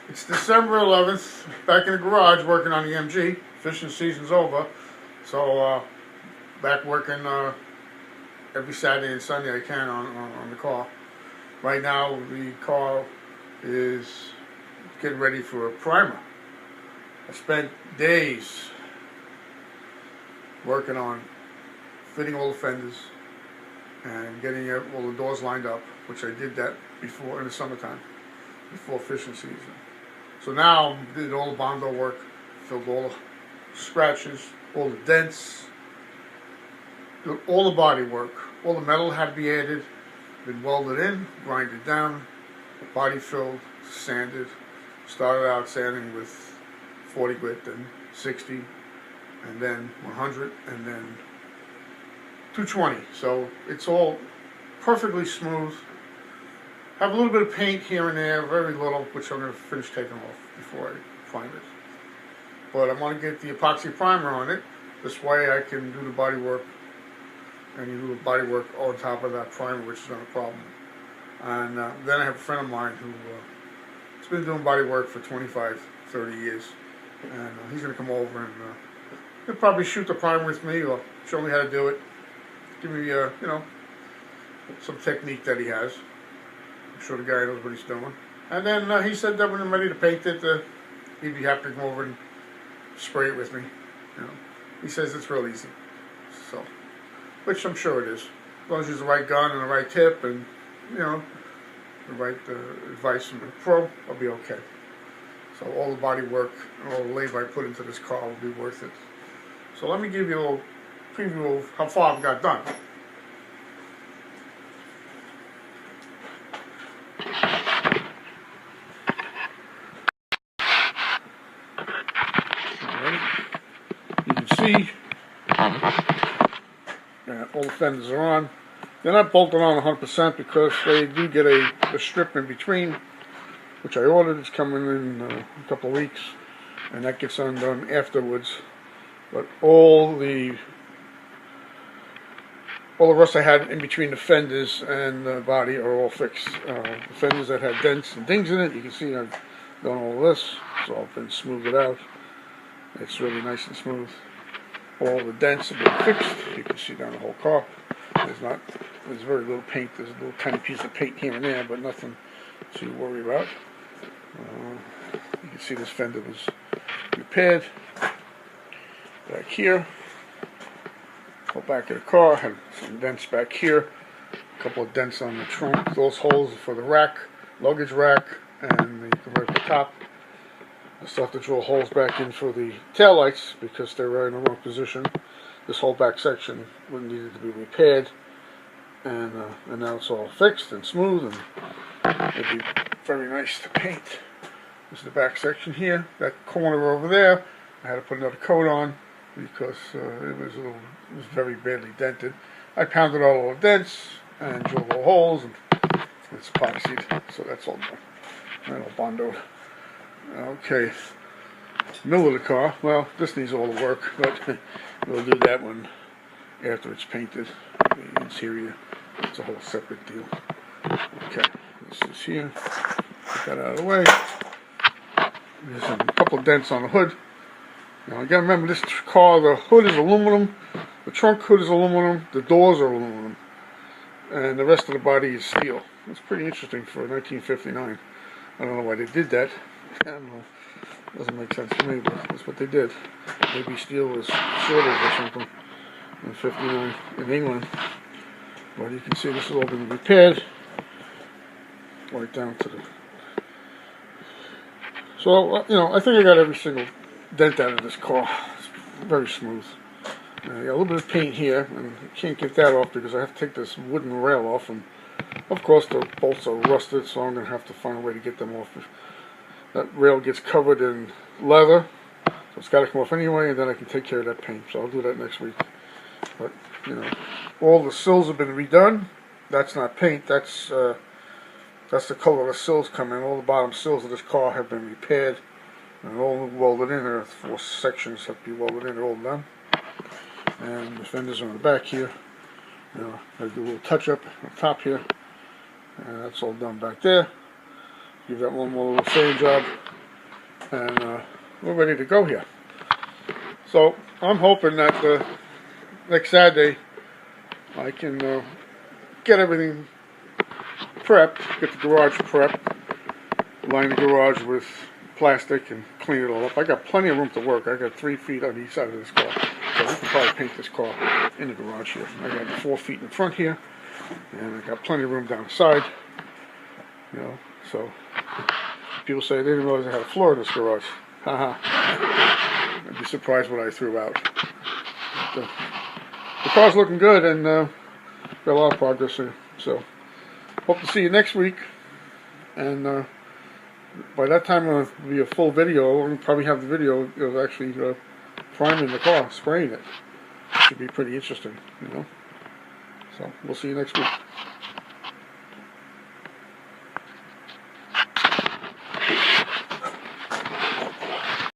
It's December 11th, back in the garage working on the MG. Fishing season's over, so back working every Saturday and Sunday I can on the car. Right now the car is getting ready for a primer. I spent days working on fitting all the fenders and getting all the doors lined up, which I did that before in the summertime, before fishing season. So now I did all the Bondo work, filled all the scratches, all the dents, did all the body work. All the metal had to be added, been welded in, grinded down, body filled, sanded. Started out sanding with 40 grit, then 60, and then 100, and then 220. So it's all perfectly smooth. Have a little bit of paint here and there, very little, which I'm going to finish taking off before I prime it. But I want to get the epoxy primer on it. This way I can do the body work, and you do the body work on top of that primer, which is not a problem. And then I have a friend of mine who has been doing body work for 25, 30 years. And he's going to come over and he'll probably shoot the primer with me or show me how to do it. Give me, some technique that he has. I'm sure the guy knows what he's doing. And then he said that when I'm ready to paint it, he'd be happy to come over and spray it with me. He says it's real easy. So, which I'm sure it is. As long as you use the right gun and the right tip and, the right advice from the pro, I'll be okay. So all the body work and all the labor I put into this car will be worth it. So let me give you a little preview of how far I've got done. You can see all the fenders are on. They're not bolted on 100% because they do get a strip in between, which I ordered. It's coming in a couple of weeks, and that gets undone afterwards. But all the rust I had in between the fenders and the body are all fixed. The fenders that had dents and things in it, you can see I've done all this. It's all been smoothed out. It's really nice and smooth. All the dents have been fixed. You can see down the whole car. There's very little paint. There's a little tiny piece of paint here and there, but nothing to worry about. You can see this fender was repaired. Back here. Go back of the car. Had some dents back here. A couple of dents on the trunk. Those holes are for the rack, luggage rack, and the convertible top. I still have to drill holes back in for the taillights because they're right in the wrong position. This whole back section needed to be repaired, and now it's all fixed and smooth, and it'd be very nice to paint. This is the back section here. That corner over there, I had to put another coat on because it was very badly dented. I pounded out all the dents and drilled all holes, and it's epoxied, so that's all done. And all bondoed. Okay, middle of the car. Well, this needs all the work, but we'll do that one after it's painted. The interior, it's a whole separate deal. Okay, this is here. Get that out of the way. There's a couple of dents on the hood. Now, you gotta remember, this car, the hood is aluminum, the trunk hood is aluminum, the doors are aluminum, and the rest of the body is steel. It's pretty interesting for 1959. I don't know why they did that. I don't know. It doesn't make sense to me, but that's what they did. Maybe steel was shortage or something in 59 in England. But you can see this has all been repaired. Right down to the... So, I think I got every single dent out of this car. It's very smooth. I got a little bit of paint here, and I can't get that off because I have to take this wooden rail off, and of course the bolts are rusted, so I'm going to have to find a way to get them off. That rail gets covered in leather, so it's got to come off anyway, and then I can take care of that paint. So I'll do that next week. But all the sills have been redone. That's not paint. That's the color the sills come in. All the bottom sills of this car have been repaired and all welded in. There are 4 sections have to be welded in. They're all done. And the fenders are on the back here. I do a little touch up on top here, and that's all done back there. Give that one more little sand job, and we're ready to go here. So I'm hoping that next Saturday I can get everything prepped, get the garage prepped, line the garage with plastic and clean it all up. I got plenty of room to work. I got 3 feet on each side of this car, so we can probably paint this car in the garage here. I got 4 feet in the front here, and I got plenty of room down the side. You know, so people say they didn't realize I had a floor in this garage. Haha. I'd be surprised what I threw out. But, the car's looking good, and got a lot of progress here. So hope to see you next week, and by that time it'll be a full video. We'll probably have the video of actually priming the car, spraying it. Should be pretty interesting, you know. So we'll see you next week.